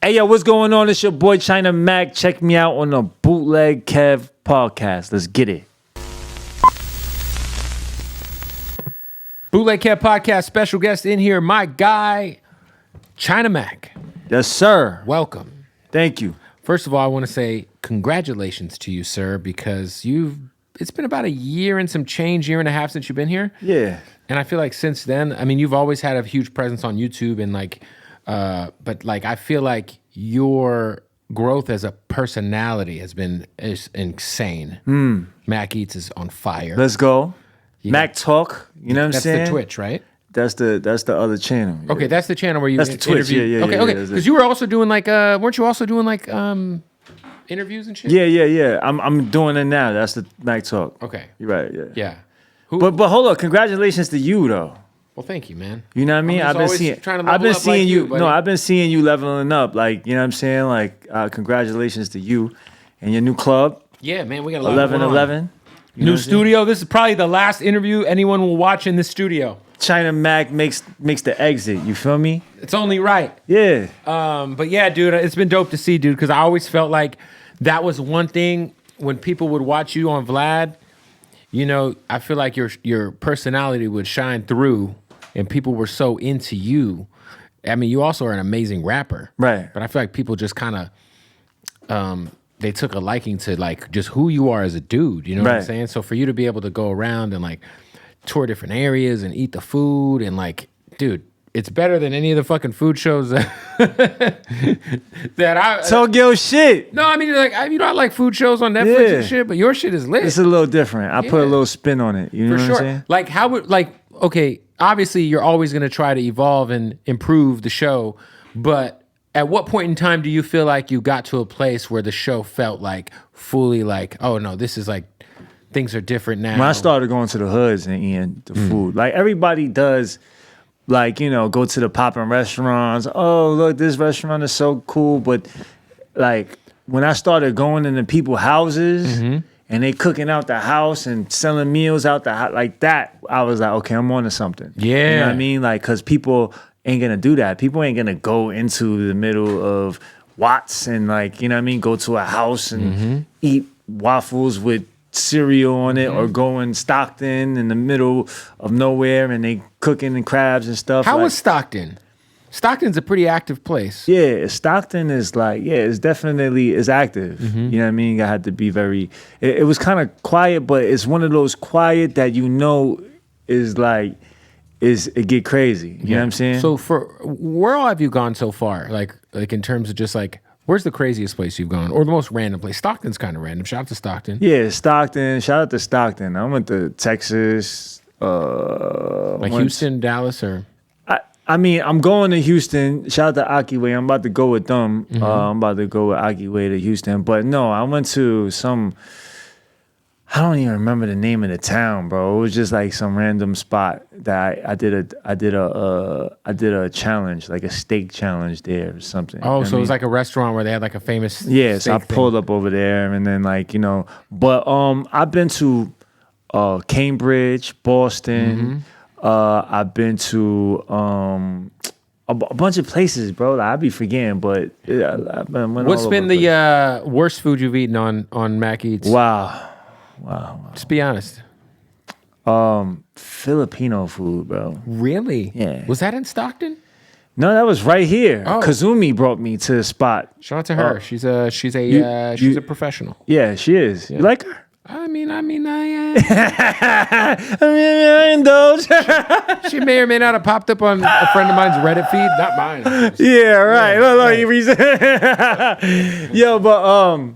Hey, yo, what's going on? It's your boy China Mac. Check me out on the Bootleg Kev podcast. Let's get it. Bootleg Kev podcast, special guest in here, my guy, China Mac. Yes, sir. Welcome. Thank you. First of all, I want to say congratulations to you, sir, because it's been about a year and some change, year and a half since you've been here. Yeah. And I feel like since then, I mean, you've always had a huge presence on YouTube and but I feel like your growth as a personality has been insane. Mac Eats is on fire. Let's go. Yeah. Mac Talk. You know what I'm saying? That's the Twitch, right? That's the other channel. Yeah. Okay, that's the channel where you That's the Twitch, yeah. Okay. Because you were also doing weren't you also doing interviews and shit? Yeah. I'm doing it now. That's the Mac Talk. Okay. You're right, yeah. Yeah. But hold on, congratulations to you though. Well, thank you, man. You know what I mean? I've been seeing you. No, I've been seeing you leveling up. Like, you know what I'm saying? Like, congratulations to you and your new club. Yeah, man, we got a lot 1111. New studio. This is probably the last interview anyone will watch in this studio. China Mac makes the exit. You feel me? It's only right. Yeah. But yeah, dude, it's been dope to see, dude, because I always felt like that was one thing when people would watch you on Vlad. You know, I feel like your personality would shine through, and people were so into you. I mean, you also are an amazing rapper, right? But I feel like people just kind of they took a liking to like just who you are as a dude. You know what I'm saying? So for you to be able to go around and like tour different areas and eat the food and like, dude, it's better than any of the fucking food shows that I talk your shit. No, I mean like I like food shows on Netflix and shit, but your shit is lit. It's a little different. I put a little spin on it. You know what I'm saying? Like how would okay, obviously you're always gonna try to evolve and improve the show, but at what point in time do you feel like you got to a place where the show felt like fully like, oh no, this is like things are different now? When I started going to the hoods and eating the food, like everybody does, like, you know, go to the poppin' restaurants. Oh, look, this restaurant is so cool. But like when I started going into people's houses and they cooking out the house and selling meals out the house like that, I was like, okay, I'm on to something. Yeah. You know what I mean? Like, because people ain't gonna do that. People ain't gonna go into the middle of Watts and like, you know what I mean, go to a house and eat waffles with cereal on it, or go in Stockton in the middle of nowhere and they cooking and crabs and stuff. How was Stockton? Stockton's a pretty active place. Yeah, Stockton is like, it's definitely is active. You know what I mean? I had to be very, it was kind of quiet, but it's one of those quiet that you know is like, it get crazy. You know what I'm saying? So where all have you gone so far? Like in terms of just like, where's the craziest place you've gone? Or the most random place? Stockton's kind of random. Shout out to Stockton. Yeah, Stockton. Shout out to Stockton. I went to Texas. Houston, Dallas, or? I mean, I'm going to Houston. Shout out to Akiway. I'm about to go with them. I'm about to go with Akiway to Houston. But no, I went to I don't even remember the name of the town, bro. It was just like some random spot that I did a challenge, like a steak challenge there or something. Oh, so it was like a restaurant where they had like a famous steak so I pulled up over there and then like, you know, but I've been to Cambridge, Boston. I've been to a bunch of places, bro. Like, I be forgetting, but what's been the worst food you've eaten on Mac Eats? Wow. Just be honest. Filipino food, bro. Really? Yeah. Was that in Stockton? No, that was right here. Oh. Kazumi brought me to the spot. Shout out to her. She's a professional. Yeah, she is. Yeah. You like her? I mean, I indulge. She may or may not have popped up on a friend of mine's Reddit feed, not mine. Yeah, right. Yo, but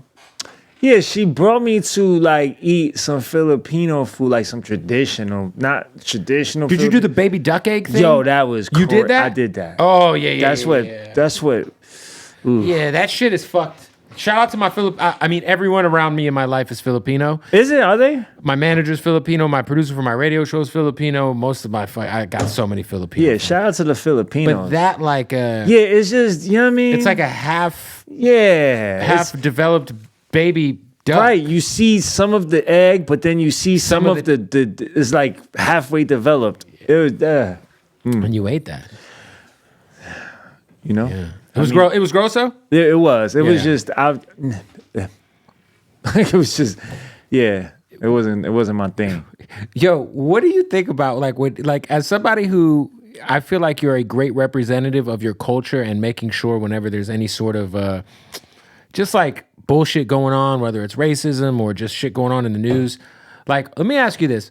yeah, she brought me to like eat some Filipino food, like some not traditional. Did you do the baby duck egg thing? Yo, that was You did that? I did that. Oh yeah. That's what. Ooh. Yeah, that shit is fucked. Shout out to my I mean, everyone around me in my life is Filipino. Is it? Are they? My manager's Filipino. My producer for my radio show is Filipino. Most of I got so many Filipinos. Yeah, shout out to the Filipinos. But that it's just, you know what I mean? It's like a half developed baby duck. Right, you see some of the egg, but then you see some of the it's like halfway developed. It was And you ate that. You know? Yeah. It was gross. It was grosso. Yeah, it was. It was Yeah. just it was just It wasn't my thing. Yo, what do you think about as somebody who I feel like you're a great representative of your culture and making sure whenever there's any sort of just like bullshit going on, whether it's racism or just shit going on in the news. Like, let me ask you this.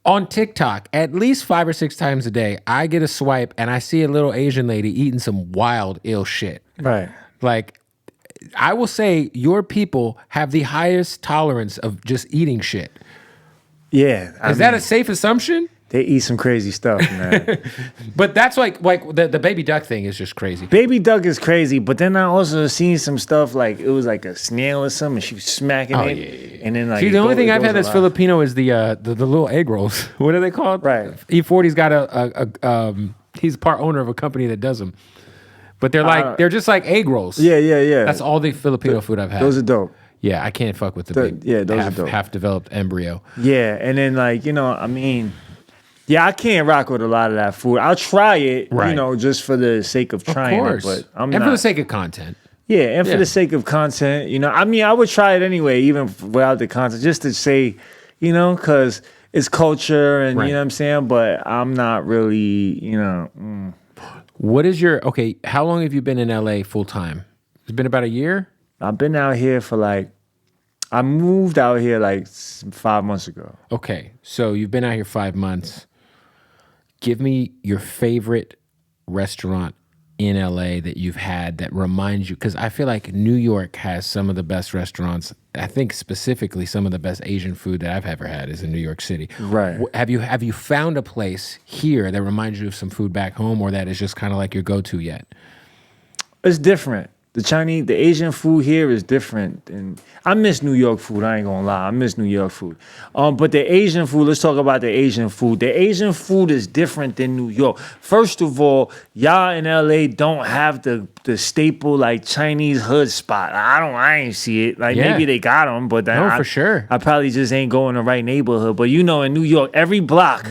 On TikTok, at least 5 or 6 times a day, I get a swipe and I see a little Asian lady eating some wild, ill shit. Right. Like, I will say your people have the highest tolerance of just eating shit. Yeah. Is that a safe assumption? They eat some crazy stuff, man. But that's like the baby duck thing is just crazy. Baby duck is crazy, but then I also seen some stuff like it was like a snail or something, and she was smacking it. Yeah. And then like See, the only thing I've had that's Filipino is the little egg rolls. What are they called? Right. E40's got he's part owner of a company that does them. But they're just like egg rolls. Yeah. That's all the Filipino food I've had. Those are dope. Yeah, I can't fuck with the big those are dope. half developed embryo. Yeah, and then I can't rock with a lot of that food. I'll try it, Right. Just for the sake of trying Of course. it. But I'm and not. for the sake of content. Yeah, and for the sake of content, I would try it anyway, even without the content, just to say, because it's culture and Right. you know what I'm saying. But I'm not really, What is how long have you been in LA full time? It's been about a year? I've been out here for I moved out here 5 months ago. Okay, so you've been out here 5 months. Give me your favorite restaurant in LA that you've had that reminds you, because I feel like New York has some of the best restaurants. I think specifically some of the best Asian food that I've ever had is in New York City. Right. Have you found a place here that reminds you of some food back home, or that is just kind of like your go-to yet? It's different. The Asian food here is different. And I miss New York food. I ain't gonna lie. I miss New York food. But the Asian food, let's talk about the Asian food. The Asian food is different than New York. First of all, y'all in LA don't have the staple Chinese hood spot. I ain't see it. Maybe they got them, but for sure. I probably just ain't going the right neighborhood. But in New York, every block,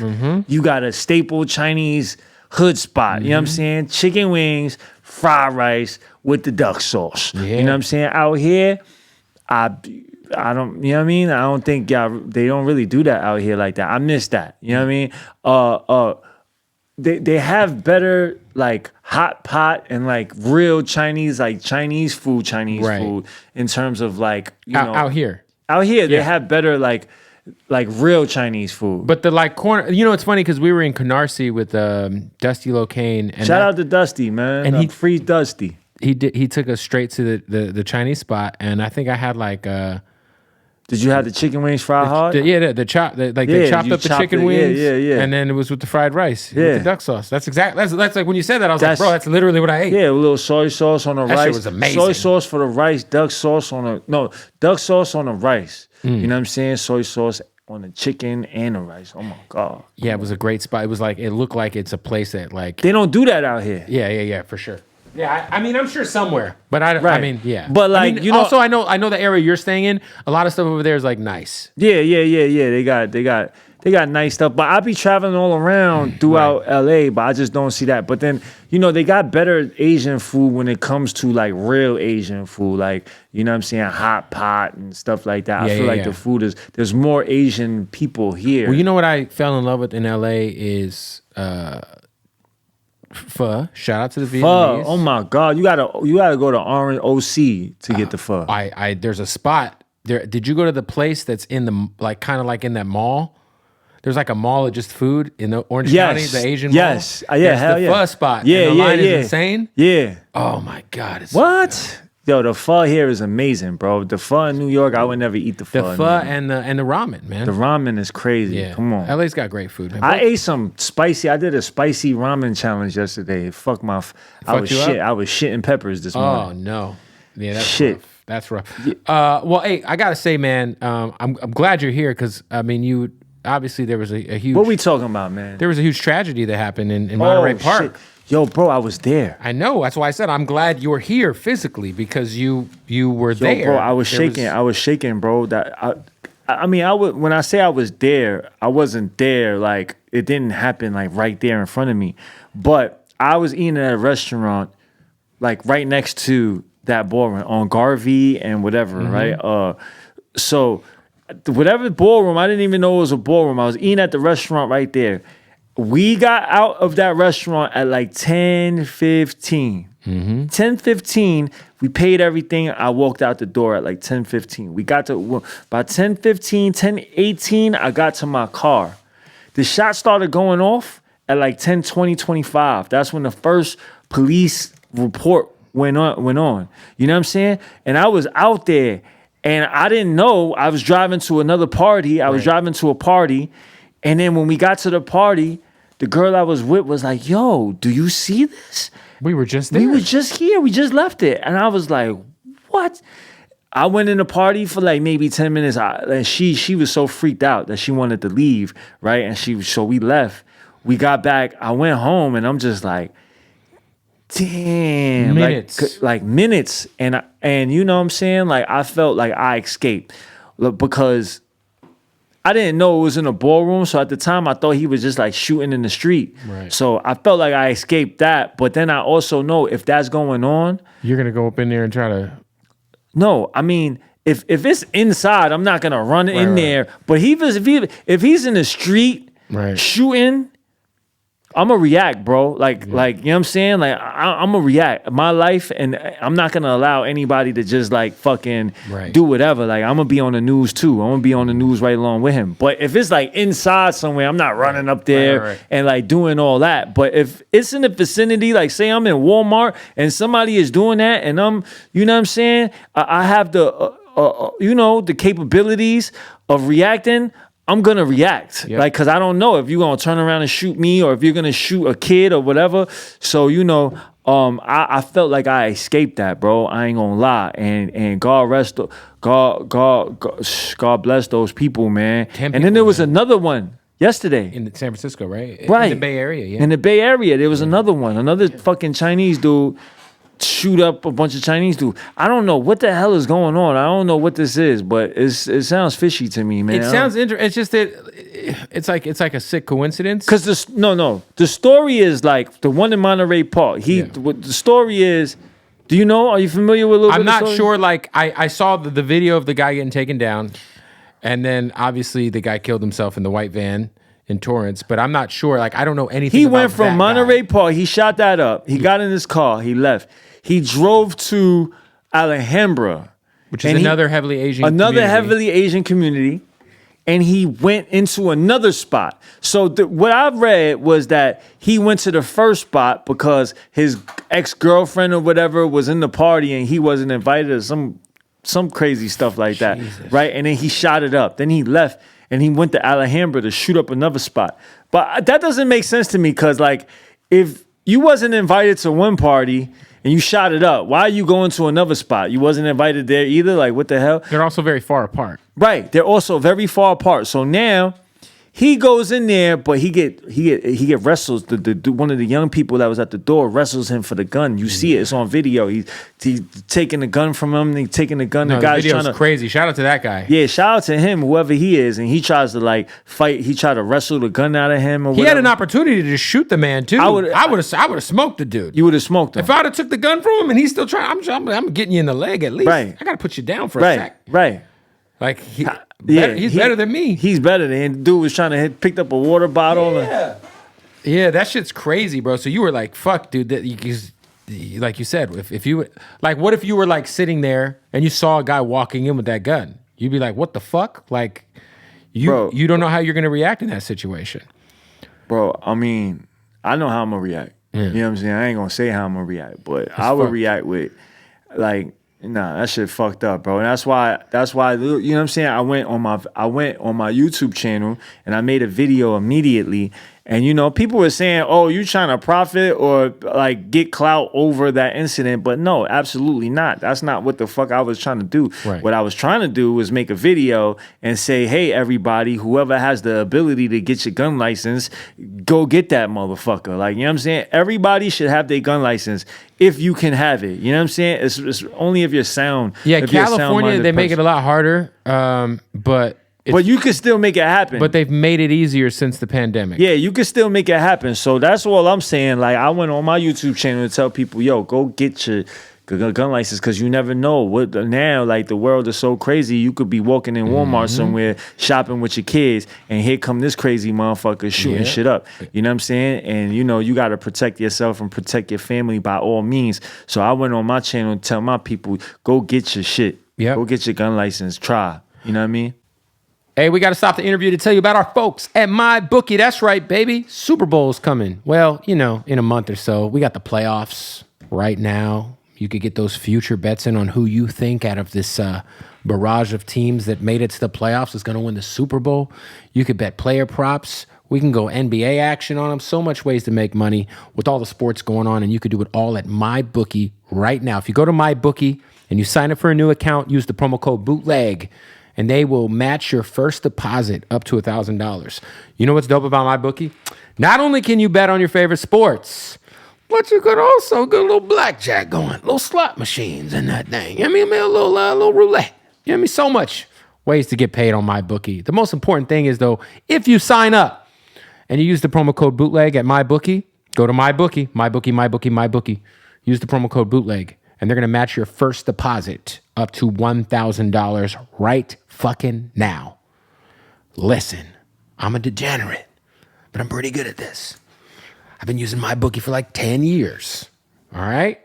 you got a staple Chinese hood spot. You know what I'm saying? Chicken wings, fried rice with the duck sauce. Yeah. You know what I'm saying? Out here, I don't, you know what I mean? I don't think they don't really do that out here like that. I miss that. You know what I mean? They have better hot pot and real Chinese, Chinese food in terms of Out here. Out here, they Yeah. have better real Chinese food. But the corner, it's funny because we were in Canarsie with Dusty Locane. And Shout out to Dusty, man. and he- free Dusty. He took us straight to the Chinese spot, and I think I had Did you have the chicken wings fried hard? they chopped Yeah, up the you chicken chopped it. wings, Yeah. and then it was with the fried rice, Yeah. with the duck sauce. That's like when you said that, I was That's- like, bro, that's literally what I ate. Yeah, a little soy sauce on the That rice. shit was amazing. Soy sauce for the rice, duck sauce on the rice. You know what I'm saying? Soy sauce on the chicken and the rice. Oh my God. Yeah, it was a great spot. It was it looked like it's a place that They don't do that out here. yeah, for sure. Yeah, I mean, I'm sure somewhere, but I Right. mean, yeah. But, also I know the area you're staying in. A lot of stuff over there is nice. Yeah. They got nice stuff. But I be traveling all around throughout LA, but I just don't see that. But then, they got better Asian food when it comes to real Asian food. You know what I'm saying? Hot pot and stuff like that. I feel yeah. the food there's more Asian people here. Well, you know what I fell in love with in LA is pho. Shout out to the Pho. Vietnamese. Oh my God. You gotta go to Orange OC to get the pho. There's a spot there. Did you go to the place that's in the kind of in that mall? There's a mall of just food in the Orange County, the Asian mall. Yes. Yeah, There's hell the yeah. pho spot. Yeah, and the yeah, line yeah. is insane. Yeah. Oh my God. It's What? Yo, the pho here is amazing, bro. The pho in New York, I would never eat the pho. the in pho New York. and the ramen, man. The ramen is crazy. Yeah. Come on. LA's got great food, man. I ate some spicy. I did a spicy ramen challenge yesterday. Fuck my. I was you up? shit. I was shitting peppers this Oh morning. no. Yeah, that's Shit. rough. That's rough. Well, hey, I gotta say, man, I'm glad you're here because I mean, you obviously there was a huge. What we talking about, man? There was a huge tragedy that happened in Monterey Park. Shit. Yo, bro, I was there. I know. That's why I said I'm glad you're here physically because you were there. Yo, bro, I was shaking. I was shaking, bro. I mean, when I say I was there, I wasn't there. It didn't happen right there in front of me. But I was eating at a restaurant like right next to that ballroom on Garvey and whatever, right? So whatever ballroom, I didn't even know it was a ballroom. I was eating at the restaurant right there. We got out of that restaurant at like 10:15. 10:15, we paid everything. I walked out the door at like 10:15. We got to, by 10:15, 10:18, I got to my car. The shot started going off at like 10:20, 25. That's when the first police report went on. You know what I'm saying? And I was out there and I didn't know. I was driving to another party. I was driving to a party. And then when we got to the party, the girl I was with was like, yo, do you see this? We were just there. We were just here. We just left it. And I was like, what? I went in the party for like maybe 10 minutes. And she was so freaked out that she wanted to leave, right? And so we left. We got back. I went home and I'm just like, damn. Minutes. Like minutes. And you know what I'm saying? Like I felt like I escaped because I didn't know it was in a ballroom, so at the time I thought he was just like shooting in the street. Right. So I felt like I escaped that, but then I also know if that's going on, you're gonna go up in there and try to. No, I mean if it's inside, I'm not gonna run in there. But if he's in the street shooting, I'm gonna react, bro. Like you know what I'm saying? Like I'm gonna react. My life, and I'm not gonna allow anybody to just like fucking do whatever. Like I'm gonna be on the news too. I'm gonna be on the news right along with him. But if it's like inside somewhere, I'm not running up there and like doing all that. But if it's in the vicinity, like say I'm in Walmart and somebody is doing that, and I'm, you know what I'm saying? I have the, you know, the capabilities of reacting. I'm going to react, like, because I don't know if you're going to turn around and shoot me or if you're going to shoot a kid or whatever. So, you know, I felt like I escaped that, bro. I ain't going to lie. And God bless those people, man. And then there was another one yesterday. In San Francisco, right? Right. In the Bay Area, yeah. In the Bay Area, there was another one. Another fucking Chinese dude shoot up a bunch of Chinese dudes. I don't know what the hell is going on. I don't know what this is, but it sounds fishy to me, man. It sounds interesting. It's just that it's like a sick coincidence. Because the story is like the one in Monterey Park. The story is. Do you know? Are you familiar with a little bit? I'm not sure. Like I saw the video of the guy getting taken down, and then obviously the guy killed himself in the white van in Torrance. But I'm not sure. Like I don't know anything. He about went from that Monterey guy. Park. He shot that up. He got in his car. He left. He drove to Alhambra, which is another heavily Asian community, and he went into another spot. So what I've read was that he went to the first spot because his ex-girlfriend or whatever was in the party and he wasn't invited, or some crazy stuff like that, right? And then he shot it up. Then he left and he went to Alhambra to shoot up another spot. But that doesn't make sense to me because, like, if you wasn't invited to one party and you shot it up, why are you going to another spot? You wasn't invited there either? Like, what the hell? They're also very far apart. Right. They're also very far apart. So now he goes in there, but he get wrestles. The one of the young people that was at the door wrestles him for the gun. You see it. It's on video. He's taking the gun from him. He's taking the gun. No, the guy's video's crazy. Shout out to that guy. Yeah, shout out to him, whoever he is. And he tries to like fight. He tried to wrestle the gun out of him. Or he whatever. had an opportunity to shoot the man too. I would have smoked the dude. You would have smoked him. If I'd have took the gun from him and he's still trying, I'm getting you in the leg at least. Right. I got to put you down for a sec. Right. Like he's better than me. He's better than him. Dude was trying to picked up a water bottle. Yeah, that shit's crazy, bro. So you were like, "Fuck, dude." Like you said, if you like, what if you were like sitting there and you saw a guy walking in with that gun? You'd be like, "What the fuck?" Like, you don't know how you're gonna react in that situation, bro. I mean, I know how I'm gonna react. You know what I'm saying? I ain't gonna say how I'm gonna react, but I would react with like. Nah, that shit fucked up, bro. And that's why, you know what I'm saying? I went on my YouTube channel and I made a video immediately. And, you know, people were saying, oh, you trying to profit or like get clout over that incident. But no, absolutely not. That's not what the fuck I was trying to do. Right. What I was trying to do was make a video and say, hey, everybody, whoever has the ability to get your gun license, go get that motherfucker. Like, you know what I'm saying? Everybody should have their gun license if you can have it. You know what I'm saying? It's only if you're sound. Yeah, if you're California, they make it a lot harder. But But you can still make it happen. But they've made it easier since the pandemic. Yeah, you can still make it happen. So that's all I'm saying. Like, I went on my YouTube channel to tell people, yo, go get your gun license, because you never know what now. Like, the world is so crazy. You could be walking in Walmart somewhere shopping with your kids, and here come this crazy motherfucker shooting shit up. You know what I'm saying? And you know, you got to protect yourself and protect your family by all means. So I went on my channel to tell my people, go get your shit. Go get your gun license. Try. You know what I mean? Hey, we got to stop the interview to tell you about our folks at MyBookie. That's right, baby. Super Bowl's coming. Well, you know, in a month or so. We got the playoffs right now. You could get those future bets in on who you think out of this barrage of teams that made it to the playoffs is going to win the Super Bowl. You could bet player props. We can go NBA action on them. So much ways to make money with all the sports going on, and you could do it all at MyBookie right now. If you go to MyBookie and you sign up for a new account, use the promo code Bootleg, and they will match your first deposit up to $1,000. You know what's dope about MyBookie? Not only can you bet on your favorite sports, but you could also get a little blackjack going, little slot machines and that thing. You know what I mean? A little roulette. You know what I mean? So much ways to get paid on MyBookie. The most important thing is, though, if you sign up and you use the promo code Bootleg at MyBookie, go to MyBookie, MyBookie. Use the promo code Bootleg, and they're going to match your first deposit up to $1,000 right fucking now. Listen, I'm a degenerate, but I'm pretty good at this. I've been using MyBookie for like 10 years. All right?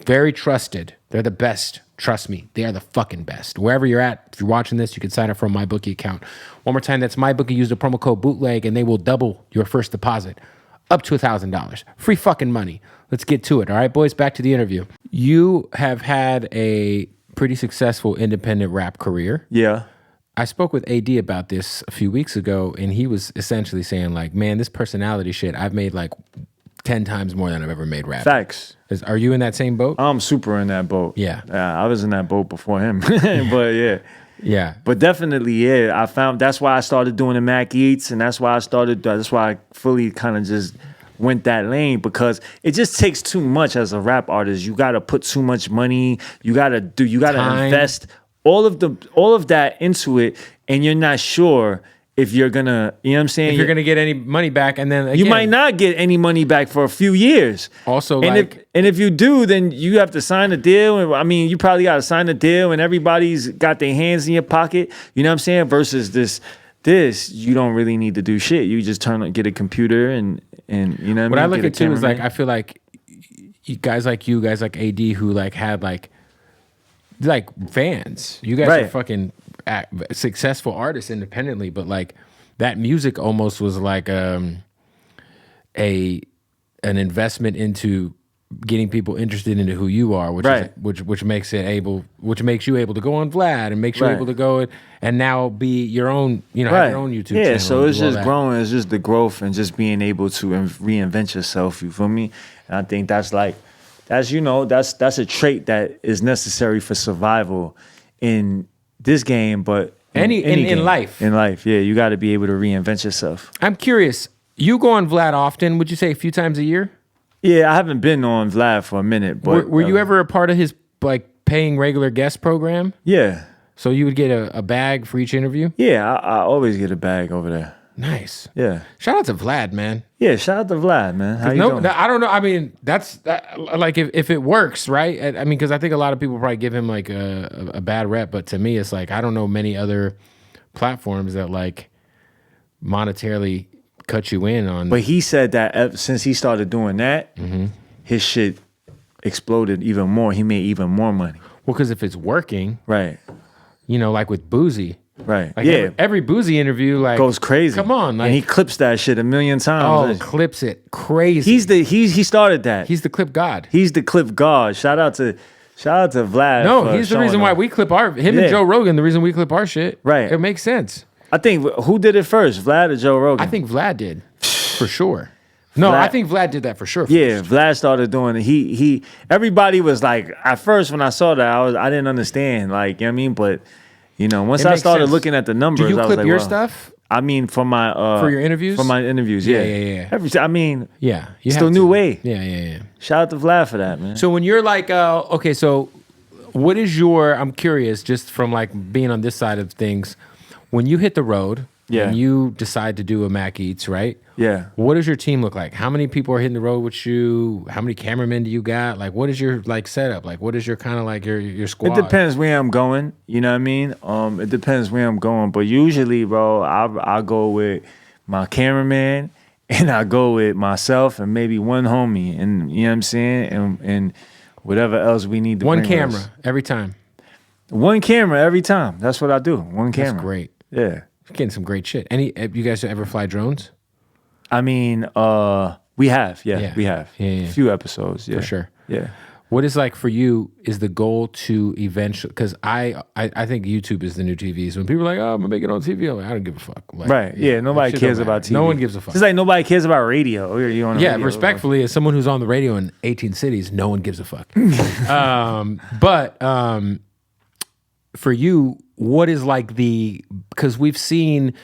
Very trusted. They're the best. Trust me. They are the fucking best. Wherever you're at, if you're watching this, you can sign up for a MyBookie account. One more time, that's MyBookie. Use the promo code Bootleg, and they will double your first deposit up to $1,000. Free fucking money. Let's get to it. All right, boys, back to the interview. You have had a pretty successful independent rap career. Yeah. I spoke with AD about this a few weeks ago, and he was essentially saying, like, man, this personality shit, I've made like 10 times more than I've ever made rap. Facts. Are you in that same boat? I'm super in that boat. Yeah. I was in that boat before him. But yeah. Yeah. But definitely, yeah. I found that's why I started doing the Mac Eats, and that's why I fully kind of just went that lane, because it just takes too much as a rap artist. You gotta put too much money, you gotta invest all of that into it, and you're not sure if you're gonna, you know what I'm saying? If you're gonna get any money back, and then again, you might not get any money back for a few years. Also, and if you do, then you have to sign a deal. I mean, you probably got to sign a deal, and everybody's got their hands in your pocket. You know what I'm saying? Versus this, you don't really need to do shit. You just get a computer and you know what I mean? Look get at too is like, I feel like guys like AD, who like had like fans. You guys are fucking successful artists independently, but like that music almost was like an investment into getting people interested into who you are, which makes you able to go on Vlad and makes you able to go and now be your own, have your own YouTube channel. Yeah, so it's just growing. It's just the growth and just being able to reinvent yourself. You feel me? And I think that's a trait that is necessary for survival in this game, but in life. In life, yeah, you got to be able to reinvent yourself. I'm curious. You go on Vlad often? Would you say a few times a year? Yeah, I haven't been on Vlad for a minute, but were you ever a part of his like paying regular guest program? Yeah. So you would get a bag for each interview? Yeah, I always get a bag over there. Nice. Yeah. Shout out to Vlad, man. Yeah, shout out to Vlad, man. How you doing? I don't know. I mean, that's like if it works, right? I mean, because I think a lot of people probably give him like a bad rep, but to me, it's like I don't know many other platforms that like monetarily cut you in on. But he said that since he started doing that, his shit exploded even more. He made even more money. Well, because if it's working, right? Like with Boozy, right? Like every Boozy interview like goes crazy. Come on, like, and he clips that shit 1,000,000 times. Oh, clips it crazy. He started that. He's the clip god. He's the clip god. Shout out to Vlad. No, he's the reason why we clip and Joe Rogan. The reason we clip our shit. Right. It makes sense. I think who did it first, Vlad or Joe Rogan? I think Vlad did, for sure. No, I think Vlad did that for sure. Yeah, Vlad started doing it. He everybody was like, at first when I saw that, I didn't understand, like, you know what I mean? But once I started looking at the numbers, do you I was clip like, your well, stuff? I mean, for your interviews? For my interviews, yeah. Yeah. It's the new way. Yeah. Shout out to Vlad for that, man. So when you're like, okay, so what is I'm curious, just from like being on this side of things, when you hit the road, Yeah. and you decide to do a Mac Eats, right? Yeah. What does your team look like? How many people are hitting the road with you? How many cameramen do you got? Like, what is your like setup? Like, what is your kind of like your squad? It depends where I'm going. You know what I mean? It depends where I'm going. But usually, bro, I go with my cameraman and I go with myself and maybe one homie, and you know what I'm saying, and whatever else we need to One bring camera us. every time. One camera every time. That's what I do. One camera. That's great. Yeah. Getting some great shit. You guys ever fly drones? I mean, we have. Yeah, we have. Yeah. A few episodes. Yeah. For sure. Yeah. What is like for you is the goal to eventually, because I think YouTube is the new TV. So when people are like, oh, I'm gonna make it on TV, I'm like, I don't give a fuck. Like, Right. Yeah. Nobody shit cares don't about matter. TV. No one gives a fuck. It's like nobody cares about radio. You on Yeah, radio. respectfully, as someone who's on the radio in 18 cities, no one gives a fuck. But for you, what is like because we've seen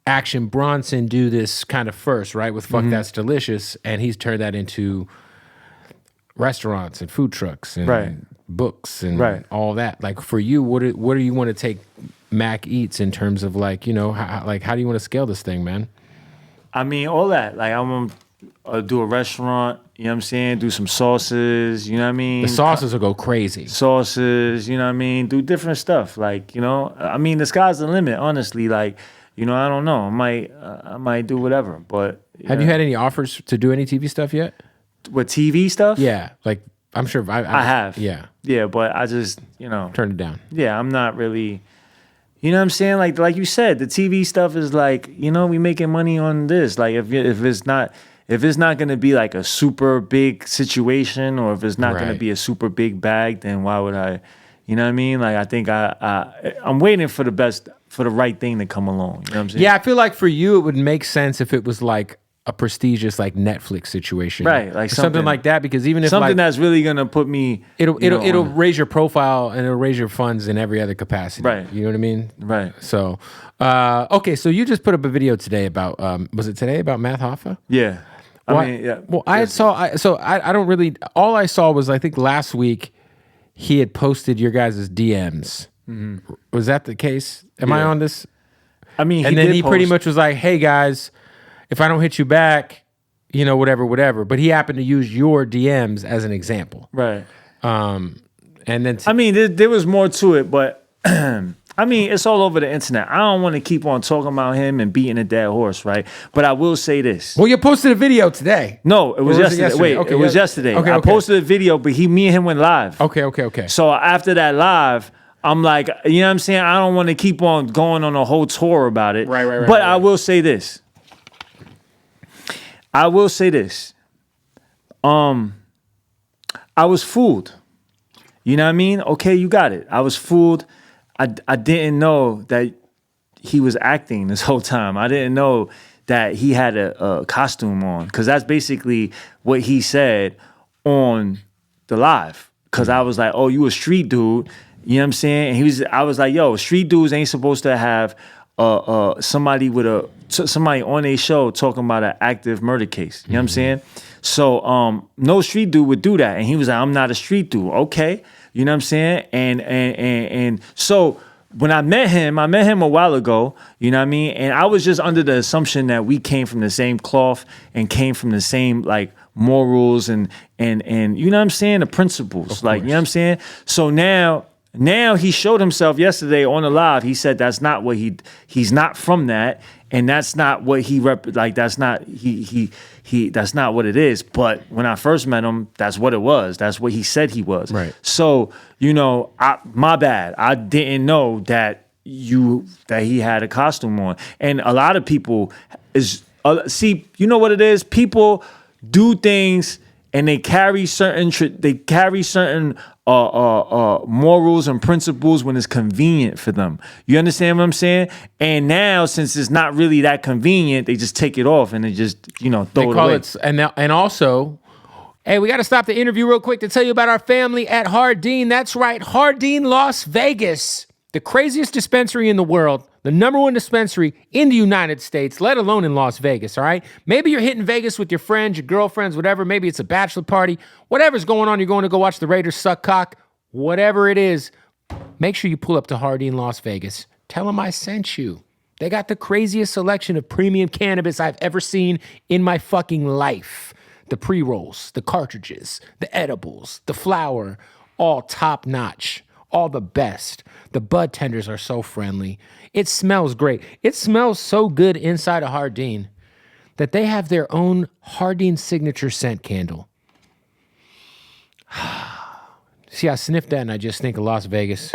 Action Bronson do this kind of first, right? With Fuck That's Delicious, and he's turned that into restaurants and food trucks and books and all that. Like for you, what do you want to take Mac Eats in terms of like, you know, how do you want to scale this thing, man? I mean, all that. Like, I want to do a restaurant, you know what I'm saying? Do some sauces, you know what I mean? The sauces will go crazy. Sauces, you know what I mean? Do different stuff. Like, you know, I mean, the sky's the limit, honestly. Like, you know, I don't know. I might do whatever. But have you had any offers to do any TV stuff yet? With TV stuff? Yeah, like I'm sure I have. Yeah. Yeah, but I just, you know. Turned it down. Yeah, I'm not really, you know what I'm saying? Like you said, the TV stuff is like, you know, we making money on this. Like if it's not gonna be like a super big situation, or if it's not gonna be a super big bag, then why would I, you know what I mean? Like I think I'm waiting for the right thing to come along. You know what I'm saying? Yeah, I feel like for you it would make sense if it was like a prestigious like Netflix situation, right? Like something like that, because even if something like, that's really gonna put me, it'll raise your profile and it'll raise your funds in every other capacity, right? You know what I mean? Right. So, okay, so you just put up a video today about was it today about Math Hoffa? Yeah. I mean, yeah. Well, I don't really. All I saw was I think last week he had posted your guys' DMs. Mm-hmm. Was that the case? Am I on this? I mean, and then he pretty much was like, "Hey guys, if I don't hit you back, you know, whatever." But he happened to use your DMs as an example, right? And then I mean, there was more to it, but I mean, it's all over the internet. I don't want to keep on talking about him and beating a dead horse, right? But I will say this. Well, you posted a video today. No, it was yesterday. Wait, okay, it was yesterday. Okay, I posted a video, but me and him went live. Okay. So after that live, I'm like, you know what I'm saying? I don't want to keep on going on a whole tour about it. Right. But I will say this. I was fooled. You know what I mean? Okay, you got it. I was fooled. I didn't know that he was acting this whole time. I didn't know that he had a costume on, because that's basically what he said on the live. Because I was like, oh, you a street dude. You know what I'm saying? And I was like, yo, street dudes ain't supposed to have somebody on a show talking about an active murder case. You know what I'm saying? So no street dude would do that. And he was like, I'm not a street dude. Okay. You know what I'm saying? And so when I met him a while ago, you know what I mean? And I was just under the assumption that we came from the same cloth and came from the same like morals and you know what I'm saying? The principles. Like, you know what I'm saying? So now he showed himself yesterday on the live. He said that's not what he's not from that, and that's not what that's not that's not what it is. But when I first met him, that's what it was. That's what he said he was. Right. So, you know, my bad. I didn't know that he had a costume on. And a lot of people see, you know what it is? People do things and they carry certain morals and principles when it's convenient for them. You understand what I'm saying? And now, since it's not really that convenient, they just take it off and they just, you know, throw it away. And also, hey, we got to stop the interview real quick to tell you about our family at Hardin. That's right, Hardin Las Vegas, the craziest dispensary in the world, the #1 dispensary in the United States, let alone in Las Vegas, all right? Maybe you're hitting Vegas with your friends, your girlfriends, whatever. Maybe it's a bachelor party. Whatever's going on, you're going to go watch the Raiders suck cock. Whatever it is, make sure you pull up to Hardin Las Vegas. Tell them I sent you. They got the craziest selection of premium cannabis I've ever seen in my fucking life. The pre-rolls, the cartridges, the edibles, the flower, all top notch, all the best. The bud tenders are so friendly. It smells great. It smells so good inside a Hardin that they have their own Hardin signature scent candle. See, I sniffed that and I just think of Las Vegas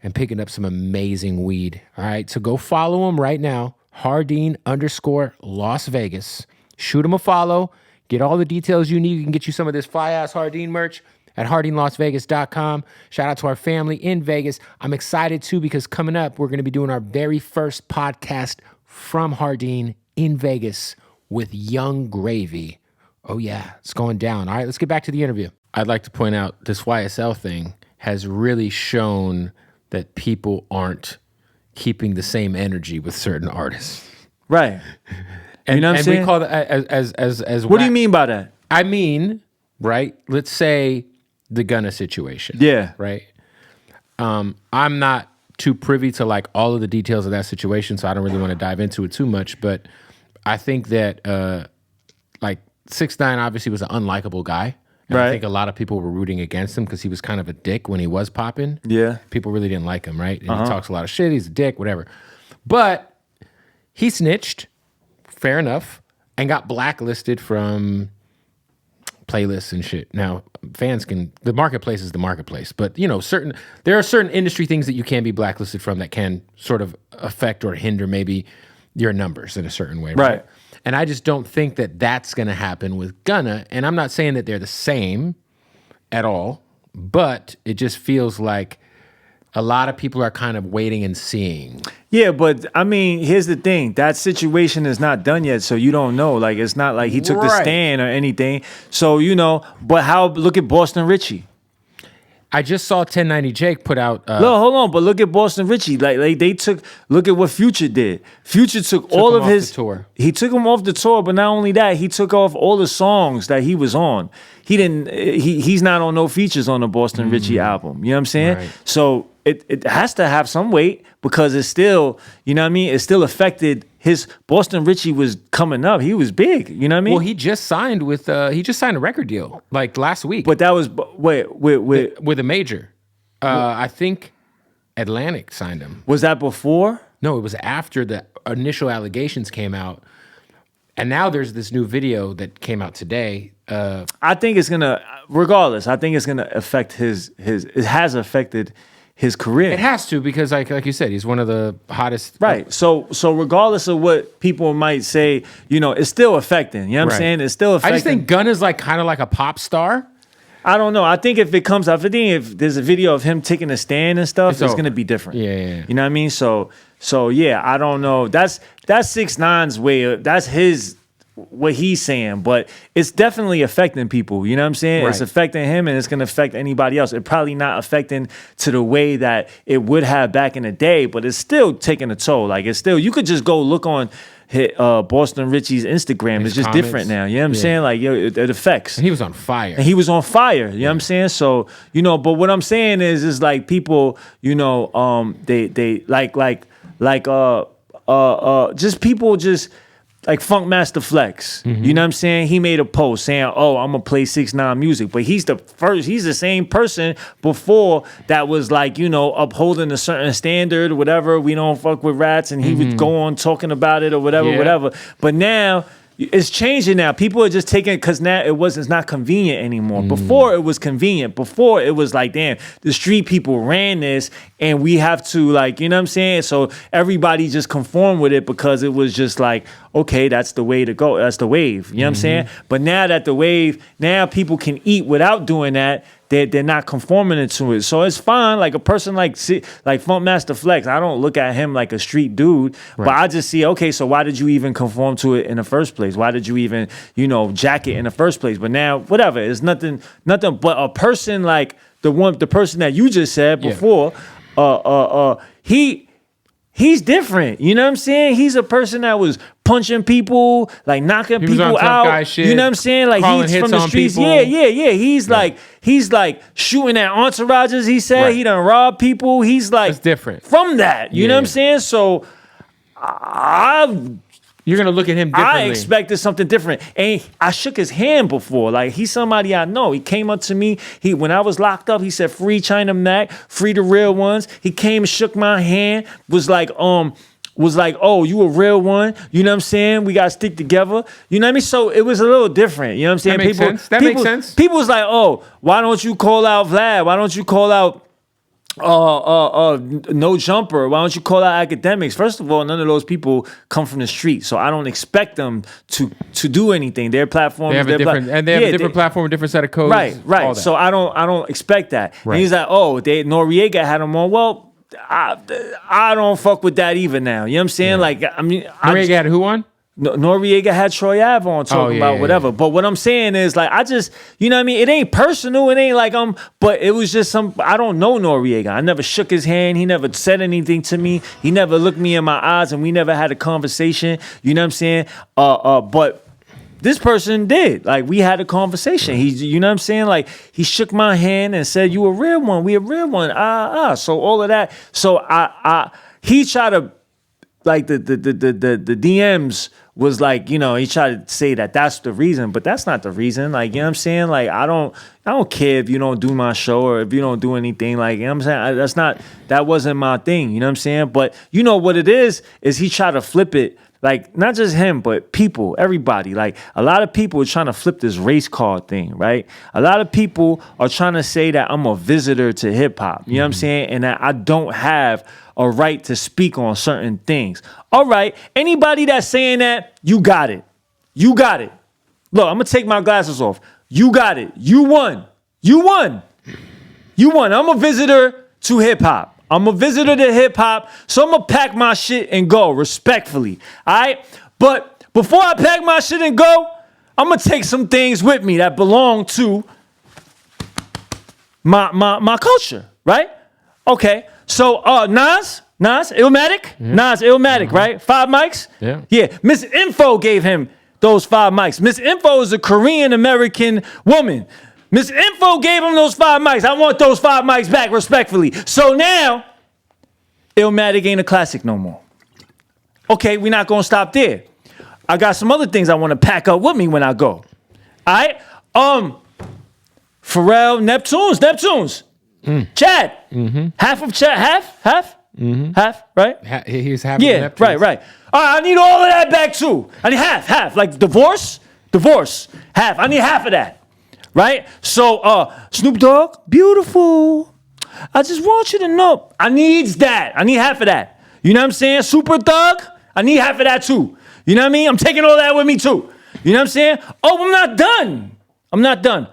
and picking up some amazing weed. All right, so go follow them right now. Hardin_Las Vegas. Shoot them a follow. Get all the details you need. We can get you some of this fly-ass Hardin merch at HardinLasVegas.com. Shout out to our family in Vegas. I'm excited too because coming up, we're going to be doing our very first podcast from Hardin in Vegas with Young Gravy. Oh yeah, it's going down. All right, let's get back to the interview. I'd like to point out this YSL thing has really shown that people aren't keeping the same energy with certain artists. Right. You know what I'm saying? We call that as what do you mean by that? I mean, right? Let's say the Gunna situation. Yeah. Right? I'm not too privy to like all of the details of that situation, so I don't really want to dive into it too much, but I think that like 6ix9ine obviously was an unlikable guy. And right. I think a lot of people were rooting against him because he was kind of a dick when he was popping. Yeah. People really didn't like him, right? And he talks a lot of shit. He's a dick, whatever. But he snitched, fair enough, and got blacklisted from playlists and shit. Now, fans can, the marketplace is the marketplace, but you know, there are certain industry things that you can be blacklisted from that can sort of affect or hinder maybe your numbers in a certain way. Right. And I just don't think that that's going to happen with Gunna. And I'm not saying that they're the same at all, but it just feels like a lot of people are kind of waiting and seeing. Yeah, but I mean, here's the thing. That situation is not done yet, so you don't know. Like, it's not like he took the stand or anything. So, you know, but look at Boston Richie. I just saw 1090 Jake put out. No, hold on, but look at Boston Richie. Like they took. Look at what Future did. Future took all of his tour. He took him off the tour, but not only that, he took off all the songs that he was on. He didn't. He's not on no features on the Boston Richie album. You know what I'm saying? Right. So it has to have some weight because it's still. You know what I mean? It still affected his. Boston Richie was coming up. He was big. You know what I mean? Well, he just signed with. He just signed a record deal like last week. But that was with a major. I think Atlantic signed him. Was that before? No, it was after the initial allegations came out. And now there's this new video that came out today. I think it's gonna, regardless. I think it's gonna affect his. It has affected his career. It has to because, like you said, he's one of the hottest. Right. So regardless of what people might say, you know, it's still affecting. You know what I'm saying? It's still affecting. I just think Gunna's like kind of like a pop star. I don't know. I think if if there's a video of him taking a stand and stuff, it's gonna be different. Yeah. You know what I mean? So yeah, I don't know. That's 6ix9ine's way. That's his. What he's saying, but it's definitely affecting people. You know what I'm saying? Right. It's affecting him, and it's going to affect anybody else. It's probably not affecting to the way that it would have back in the day, but it's still taking a toll. Like, it's still, you could just go look on Boston Richie's Instagram. It's just different now. You know what I'm saying? Like, yo, it affects. And he was on fire. You know what I'm saying? So, you know, but what I'm saying is like people, you know, they just people just. Like Funkmaster Flex, you know what I'm saying? He made a post saying, "Oh, I'm gonna play 6ix9ine music," but he's the same person before that was like, you know, upholding a certain standard or whatever. We don't fuck with rats, and he would go on talking about it or whatever. But now it's changing. Now people are just taking it because now it's not convenient anymore. Before it was convenient. Before it was like, damn, the street people ran this, and we have to, like, you know what I'm saying? So everybody just conformed with it because it was just like, okay, that's the way to go. That's the wave. You know what I'm saying? But now that the wave, now people can eat without doing that. They're not conforming to it. So it's fine. Like a person like Funkmaster Flex, I don't look at him like a street dude, but I just see, okay, so why did you even conform to it in the first place? Why did you even, you know, jack it in the first place? But now, whatever, it's nothing but a person like the person that you just said before, he's different. You know what I'm saying? He's a person that was punching people, like knocking was on people tough out. guy shit, You know what I'm saying? Like calling he's hits from the on streets. people. Yeah. He's like shooting at entourages. He said Right. he done robbed people. He's like It's different. from that. You know what I'm saying? So You're gonna look at him differently. I expected something different. And I shook his hand before. Like, he's somebody I know. He came up to me. When I was locked up, he said, free China Mac, free the real ones. He came and shook my hand, was like, oh, you a real one. You know what I'm saying? We gotta stick together. You know what I mean? So it was a little different. You know what I'm saying? That makes sense. That makes sense. People was like, oh, why don't you call out Vlad? Why don't you call out No Jumper? Why don't you call out Academics? First of all, none of those people come from the street, so I don't expect them to do anything. Their platform, They have a different, and they have a different platform, a different set of codes. Right. So I don't expect that. Right. And he's like, oh, Noriega had him on. Well, I don't fuck with that either now. You know what I'm saying? Like, I mean, Noriega had who on? Noriega had Troy Ave on talking about whatever. But what I'm saying is, like, I just, you know what I mean? It ain't personal. It ain't like but it was just I don't know Noriega. I never shook his hand. He never said anything to me. He never looked me in my eyes, and we never had a conversation. You know what I'm saying? But this person did. Like, we had a conversation. You know what I'm saying? Like, he shook my hand and said, you a real one. We a real one. So all of that. So he tried to, like, the DMs was like, you know, he tried to say that that's the reason, but that's not the reason. Like, you know what I'm saying? Like, I don't care if you don't do my show or if you don't do anything. Like, you know what I'm saying? That wasn't my thing. You know what I'm saying? But you know what it is he tried to flip it. Like, not just him, but people, everybody. Like, a lot of people are trying to flip this race card thing, right? A lot of people are trying to say that I'm a visitor to hip hop. You know what I'm saying? And that I don't have a right to speak on certain things. All right, anybody that's saying that, you got it. You got it. Look, I'm gonna take my glasses off. You got it. You won. You won. You won. I'm a visitor to hip hop. I'm a visitor to hip hop, so I'm gonna pack my shit and go respectfully. All right, but before I pack my shit and go, I'm gonna take some things with me that belong to my culture, right? Okay, so Nas Illmatic, right? 5 mics. Yeah. Miss Info gave him those 5 mics. Miss Info is a Korean American woman. Miss Info gave him those 5 mics. I want those 5 mics back respectfully. So now, Illmatic ain't a classic no more. Okay, we're not gonna stop there. I got some other things I want to pack up with me when I go. All right? Pharrell, Neptunes. Chad. Half of Chad, half? Half, right? He's half. Yeah, of Neptunes. right. All right, I need all of that back too. I need half. Like divorce, half. I need half of that. Right? So, Snoop Dogg, beautiful. I just want you to know, I needs that. I need half of that. You know what I'm saying? Super Thug, I need half of that too. You know what I mean? I'm taking all that with me too. You know what I'm saying? Oh, I'm not done.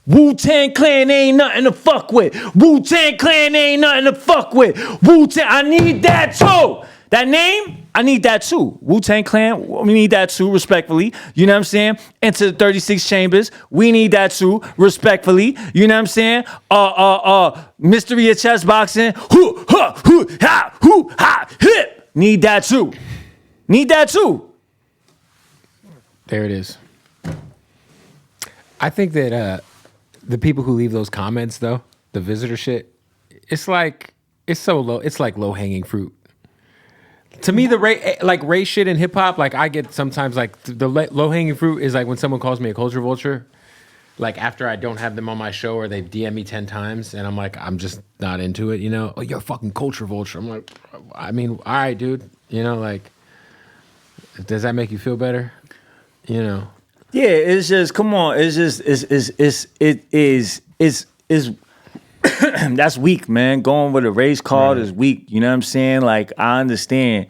Wu-Tang Clan ain't nothing to fuck with. Wu-Tang Clan ain't nothing to fuck with. Wu-Tang, I need that too. That name, I need that too. Wu-Tang Clan, we need that too, respectfully. You know what I'm saying? Into the 36 Chambers, we need that too, respectfully. You know what I'm saying? Mystery of chess boxing, hip. Need that too. There it is. I think that the people who leave those comments, though, the visitor shit, it's so low. It's like low hanging fruit. To me, the race shit in hip hop, like I get sometimes like the low hanging fruit is like when someone calls me a culture vulture, like after I don't have them on my show or they've DM me 10 times and I'm like, I'm just not into it, you know? Oh, you're a fucking culture vulture. I'm like, I mean, all right, dude, you know, like, does that make you feel better? You know? Yeah, it's just, come on, it is that's weak, man. Going with a race card is weak. You know what I'm saying? Like, I understand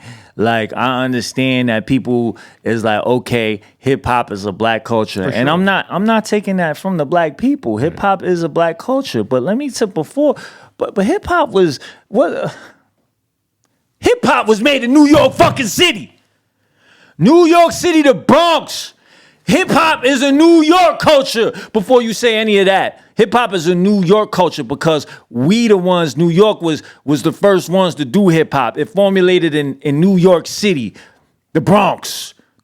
that people is like, okay, hip hop is a black culture. For and sure. I'm not taking that from the black people. Hip hop is a black culture. But let me say before, but hip hop was what hip hop was made in New York fucking City. New York City, the Bronx. Hip hop is a New York culture. Before you say any of that, hip hop is a New York culture because we the ones. New York was the first ones to do hip hop. It formulated in New York City, the Bronx,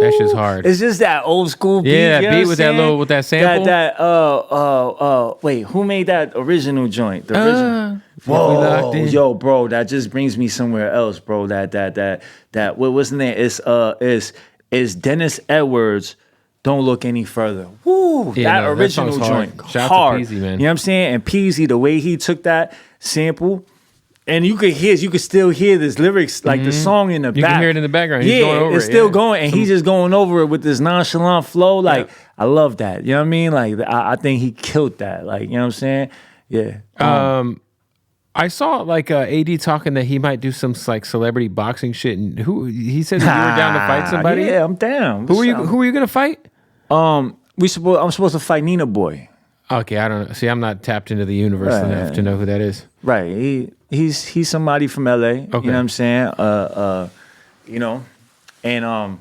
That shit's hard. It's just that old school beat. Yeah, you know beat what with I'm that saying? little with that sample. Wait, who made that original joint? The original. Whoa, yo, bro, that just brings me somewhere else, bro. That what was the name? It's Dennis Edwards. Don't look any further. Woo, Yeah, that no, original that song's joint, hard. Shout out to Peasy, man. You know what I'm saying? And Peasy, the way he took that sample. And you could still hear this lyrics, like the song in the back. You can hear it in the background. He's going over it's still going, and he's just going over it with this nonchalant flow. Like, I love that. You know what I mean? Like, I think he killed that. Like, you know what I'm saying? Yeah. I saw like AD talking that he might do some like celebrity boxing shit, and he said that you were down to fight somebody. Yeah, I'm down. Who are you gonna fight? I'm supposed to fight Nina Boy. Okay, I don't know. See, I'm not tapped into the universe enough to know who that is. Right. He's somebody from LA. Okay. You know what I'm saying? And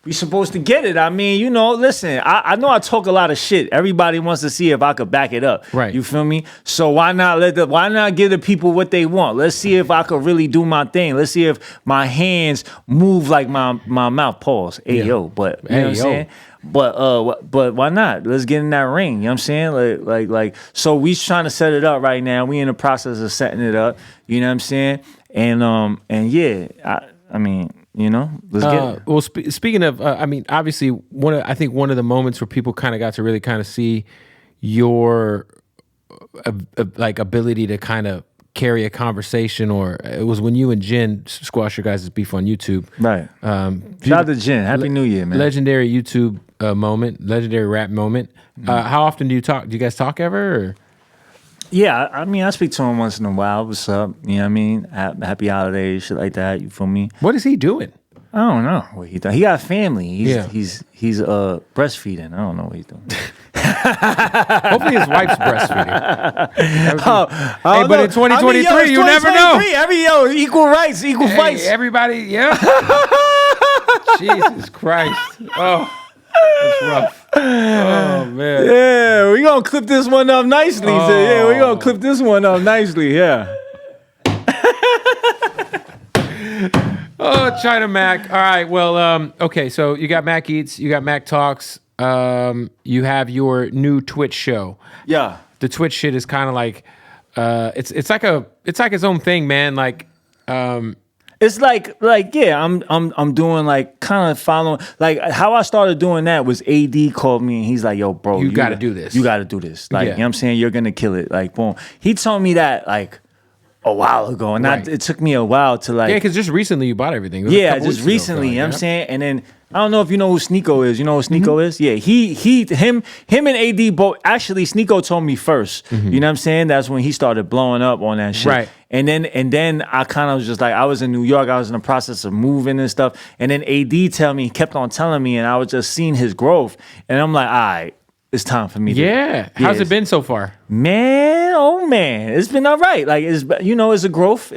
we supposed to get it. I mean, listen, I know I talk a lot of shit. Everybody wants to see if I could back it up. Right. You feel me? So why not give the people what they want? Let's see if I could really do my thing. Let's see if my hands move like my mouth. Pause. Ayo. But you know what I'm saying? But why not? Let's get in that ring. You know what I'm saying? Like so we trying to set it up right now. We in the process of setting it up. You know what I'm saying? And yeah, I mean, let's get it. Well, speaking of, I mean, obviously, I think one of the moments where people kind of got to really kind of see your like ability to kind of carry a conversation, or it was when you and Jen squash your guys' beef on YouTube. Right. Shout out to Jen. Happy New Year, man. Legendary YouTube moment, legendary rap moment. How often do you talk? Do you guys talk ever? Or? Yeah, I mean, I speak to him once in a while. What's up? You know what I mean? Happy holidays, shit like that. You feel me? What is he doing? I don't know what he doing. He got a family. He's breastfeeding. I don't know what he's doing. Hopefully his wife's breastfeeding. Hey, but in 2023, you never know. Equal rights, equal fights. Everybody, yeah. Jesus Christ. Oh, that's rough. Oh, man. Yeah, we gonna clip this one up nicely. Oh. So, yeah, we gonna clip this one up nicely, yeah. Oh, China Mac. All right, well, okay, so you got Mac Eats, you got Mac Talks, you have your new Twitch show. Yeah. The Twitch shit is kind of like, it's like its own thing, man. Like, it's like yeah, I'm doing like kind of following, like how I started doing that was AD called me and he's like, yo, bro, you got to do this. You got to do this. Like, you know what I'm saying? You're going to kill it. Like, boom. He told me that like a while ago, and it took me a while to like. Yeah, because just recently you bought everything. Yeah, just recently. You know what I'm saying? And then I don't know if you know who Sneeko is. You know who Sneeko is? Yeah, him and AD both. Actually, Sneeko told me first. You know what I'm saying? That's when he started blowing up on that shit. Right. And then I kind of was just like, I was in New York. I was in the process of moving and stuff. And then AD kept on telling me, and I was just seeing his growth. And I'm like, all right, it's time for me. Yeah. How's it been so far? Man, oh man, it's been all right. Like it's a growth.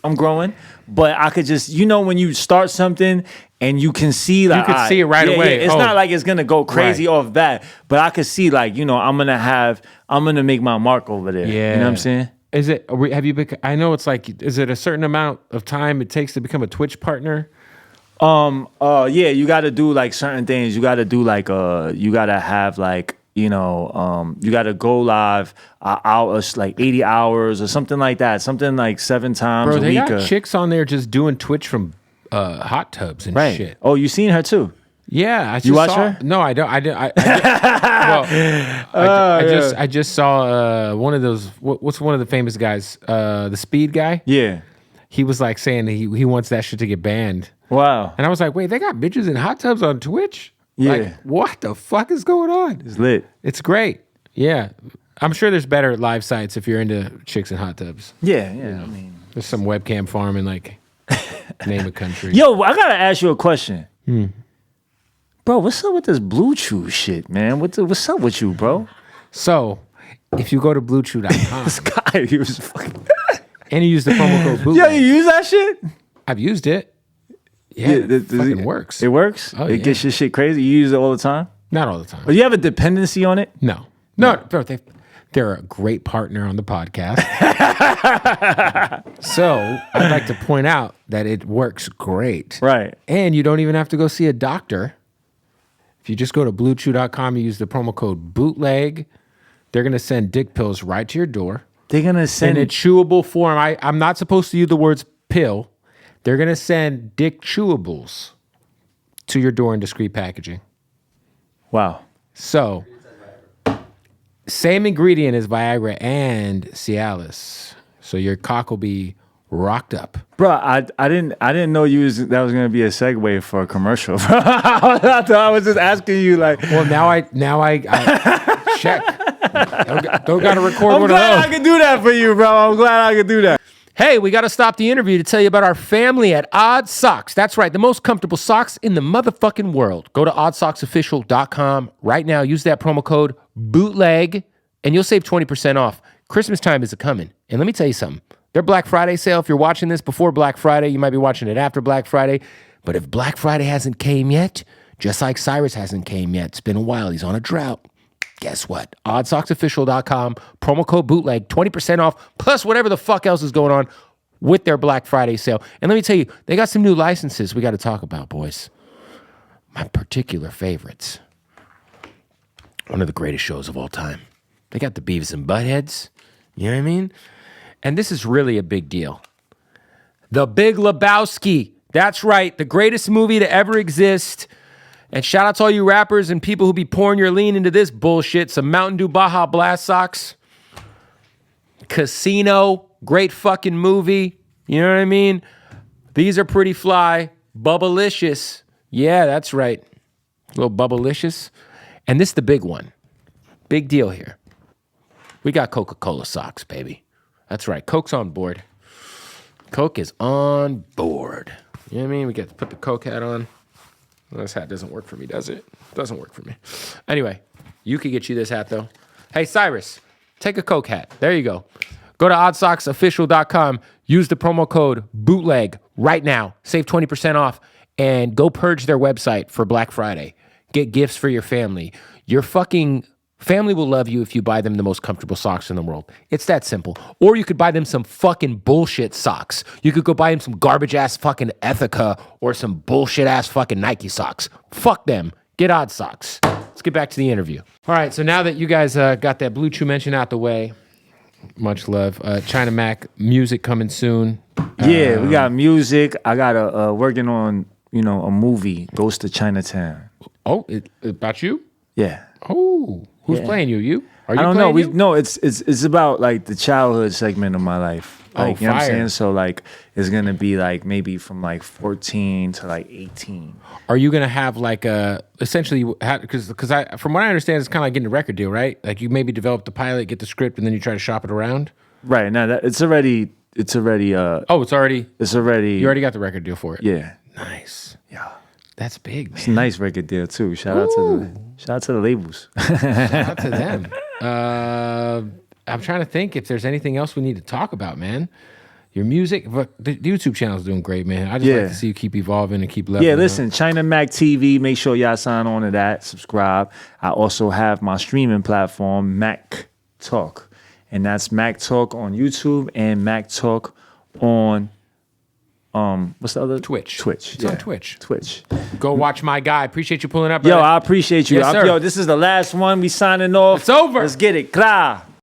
I'm growing, but I could just when you start something and you can see like you can see it right away. Yeah. It's not like it's gonna go crazy off that, but I could see like I'm gonna make my mark over there. Yeah. You know what I'm saying? Is it? Have you been? I know it's like. Is it a certain amount of time it takes to become a Twitch partner? Yeah, you got to do like certain things. You got to do like you got to have like you got to go live hours like 80 hours or something like that. Something like 7 times a week. Bro, they got chicks on there just doing Twitch from hot tubs and shit. Oh, you seen her too? Yeah, you watch her? No, I don't. I just saw one of those. What's one of the famous guys? The Speed guy. Yeah, he was like saying that he wants that shit to get banned. Wow. And I was like, wait, they got bitches in hot tubs on Twitch? Yeah. Like, what the fuck is going on? It's lit. It's great. Yeah, I'm sure there's better live sites if you're into chicks in hot tubs. Yeah. I mean, there's some webcam farm in like name a country. Yo, I gotta ask you a question. Bro, what's up with this Blue Chew shit, man? What's up with you, bro? So, if you go to bluechew.com. This guy, he was fucking... and you use the promo code Bootleg. Yeah, you use that shit? I've used it. Yeah, it fucking works. It works? Oh, it gets your shit crazy? You use it all the time? Not all the time. But you have a dependency on it? No, bro, They're a great partner on the podcast. So I'd like to point out that it works great. Right. And you don't even have to go see a doctor. If you just go to bluechew.com, you use the promo code Bootleg, they're going to send dick pills right to your door. They're going to send in a chewable form. I'm not supposed to use the words pill. They're going to send dick chewables to your door in discreet packaging. Wow. So, same ingredient as Viagra and Cialis. So your cock will be rocked up. Bro, I didn't know that was gonna be a segue for a commercial. I was just asking you like. Well, now I check. Don't gotta record one of those. I'm glad I can do that for you, bro. I'm glad I can do that. Hey, we got to stop the interview to tell you about our family at Odd Socks. That's right, the most comfortable socks in the motherfucking world. Go to oddsocksofficial.com right now. Use that promo code Bootleg, and you'll save 20% off. Christmas time is a-coming. And let me tell you something. Their Black Friday sale, if you're watching this before Black Friday, you might be watching it after Black Friday. But if Black Friday hasn't came yet, just like Cyrus hasn't came yet, it's been a while, he's on a drought. Guess what? Oddsocksofficial.com, promo code Bootleg, 20% off, plus whatever the fuck else is going on with their Black Friday sale. And let me tell you, they got some new licenses we got to talk about, boys. My particular favorites. One of the greatest shows of all time. They got the Beavis and Buttheads. You know what I mean? And this is really a big deal. The Big Lebowski. That's right. The greatest movie to ever exist. And shout out to all you rappers and people who be pouring your lean into this bullshit. Some Mountain Dew Baja Blast socks. Casino. Great fucking movie. You know what I mean? These are pretty fly. Bubblicious. Yeah, that's right. A little Bubblicious. And this is the big one. Big deal here. We got Coca-Cola socks, baby. That's right. Coke's on board. Coke is on board. You know what I mean? We get to put the Coke hat on. Well, this hat doesn't work for me, does it? Doesn't work for me. Anyway, you could get you this hat, though. Hey, Cyrus, take a Coke hat. There you go. Go to oddsocksofficial.com. Use the promo code Bootleg right now. Save 20% off. And go purge their website for Black Friday. Get gifts for your family. Your fucking family will love you if you buy them the most comfortable socks in the world. It's that simple. Or you could buy them some fucking bullshit socks. You could go buy them some garbage-ass fucking Ethica or some bullshit-ass fucking Nike socks. Fuck them. Get Odd Socks. Let's get back to the interview. All right, so now that you guys got that Blue Chew mention out the way, much love. China Mac, music coming soon. Yeah, we got music. I got working on, a movie, Ghost of Chinatown. Oh, about you? Yeah. Oh, who's playing you? You? Are you I don't playing know. you? It's about like the childhood segment of my life. Like, you know what I'm fire. saying? So like it's gonna be like maybe from like 14 to like 18. Are you gonna have like essentially because from what I understand, it's kind of like getting a record deal, right? Like you maybe develop the pilot, get the script, and then you try to shop it around. Right now, it's already. Oh, it's already. You already got the record deal for it. Yeah. Nice. Yeah. That's big, man. It's a nice record deal too. Shout out to the labels. Shout out to them. I'm trying to think if there's anything else we need to talk about, man. Your music, but the YouTube channel is doing great, man. I just like to see you keep evolving and keep leveling. Yeah, listen, China Mac TV. Make sure y'all sign on to that. Subscribe. I also have my streaming platform, Mac Talk, and that's Mac Talk on YouTube and Mac Talk on what's the other? Twitch. It's on Twitch. Twitch. Go watch my guy. Appreciate you pulling up. Yo, brother. I appreciate you. Yes, sir. Yo, this is the last one. We signing off. It's over. Let's get it. Kra.